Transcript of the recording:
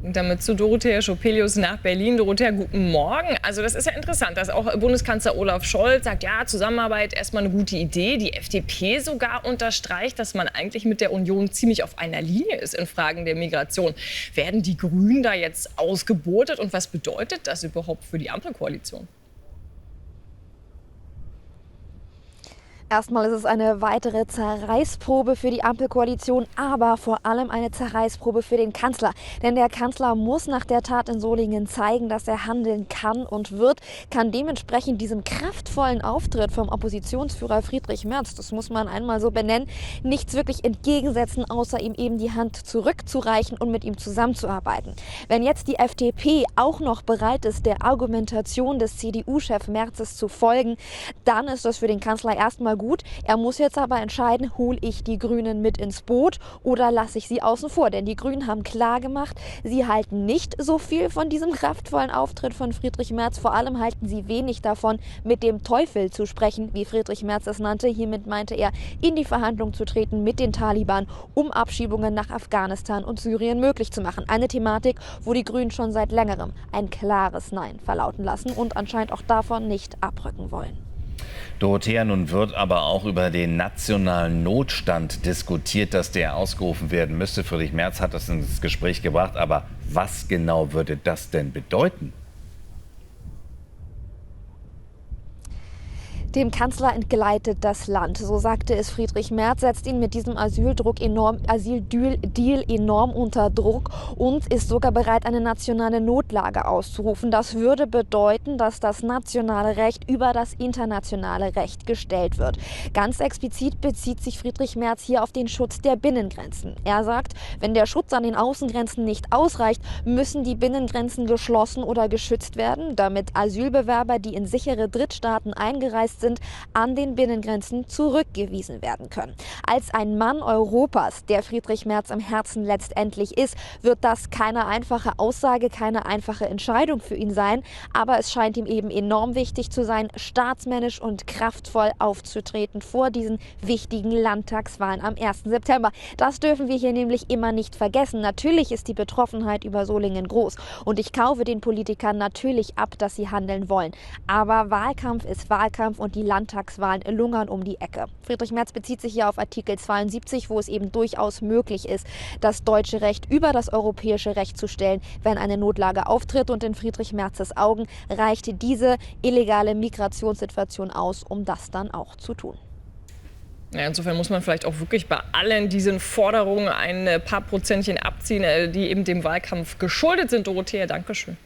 Damit zu Dorothea Schopelius nach Berlin. Dorothea, guten Morgen. Also das ist ja interessant, dass auch Bundeskanzler Olaf Scholz sagt, ja, Zusammenarbeit erstmal eine gute Idee. Die FDP sogar unterstreicht, dass man eigentlich mit der Union ziemlich auf einer Linie ist in Fragen der Migration. Werden die Grünen da jetzt ausgebotet und was bedeutet das überhaupt für die Ampelkoalition? Erstmal ist es eine weitere Zerreißprobe für die Ampelkoalition, aber vor allem eine Zerreißprobe für den Kanzler. Denn der Kanzler muss nach der Tat in Solingen zeigen, dass er handeln kann und wird, kann dementsprechend diesem kraftvollen Auftritt vom Oppositionsführer Friedrich Merz, das muss man einmal so benennen, nichts wirklich entgegensetzen, außer ihm eben die Hand zurückzureichen und mit ihm zusammenzuarbeiten. Wenn jetzt die FDP auch noch bereit ist, der Argumentation des CDU-Chefs Merzes zu folgen, dann ist das für den Kanzler erstmal gut. Er muss jetzt aber entscheiden, hole ich die Grünen mit ins Boot oder lasse ich sie außen vor. Denn die Grünen haben klar gemacht, sie halten nicht so viel von diesem kraftvollen Auftritt von Friedrich Merz. Vor allem halten sie wenig davon, mit dem Teufel zu sprechen, wie Friedrich Merz es nannte. Hiermit meinte er, in die Verhandlung zu treten mit den Taliban, um Abschiebungen nach Afghanistan und Syrien möglich zu machen. Eine Thematik, wo die Grünen schon seit längerem ein klares Nein verlauten lassen und anscheinend auch davon nicht abrücken wollen. Dorothea, nun wird aber auch über den nationalen Notstand diskutiert, dass der ausgerufen werden müsste. Friedrich Merz hat das ins Gespräch gebracht. Aber was genau würde das denn bedeuten? Dem Kanzler entgleitet das Land, so sagte es Friedrich Merz, setzt ihn mit diesem Asyldeal enorm unter Druck und ist sogar bereit, eine nationale Notlage auszurufen. Das würde bedeuten, dass das nationale Recht über das internationale Recht gestellt wird. Ganz explizit bezieht sich Friedrich Merz hier auf den Schutz der Binnengrenzen. Er sagt, wenn der Schutz an den Außengrenzen nicht ausreicht, müssen die Binnengrenzen geschlossen oder geschützt werden, damit Asylbewerber, die in sichere Drittstaaten eingereist sind, an den Binnengrenzen zurückgewiesen werden können. Als ein Mann Europas, der Friedrich Merz im Herzen letztendlich ist, wird das keine einfache Aussage, keine einfache Entscheidung für ihn sein. Aber es scheint ihm eben enorm wichtig zu sein, staatsmännisch und kraftvoll aufzutreten vor diesen wichtigen Landtagswahlen am 1. September. Das dürfen wir hier nämlich immer nicht vergessen. Natürlich ist die Betroffenheit über Solingen groß und ich kaufe den Politikern natürlich ab, dass sie handeln wollen. Aber Wahlkampf ist Wahlkampf und die Landtagswahlen lungern um die Ecke. Friedrich Merz bezieht sich hier auf Artikel 72, wo es eben durchaus möglich ist, das deutsche Recht über das europäische Recht zu stellen, wenn eine Notlage auftritt. Und in Friedrich Merzes Augen reicht diese illegale Migrationssituation aus, um das dann auch zu tun. Ja, insofern muss man vielleicht auch wirklich bei allen diesen Forderungen ein paar Prozentchen abziehen, die eben dem Wahlkampf geschuldet sind. Dorothea, danke schön.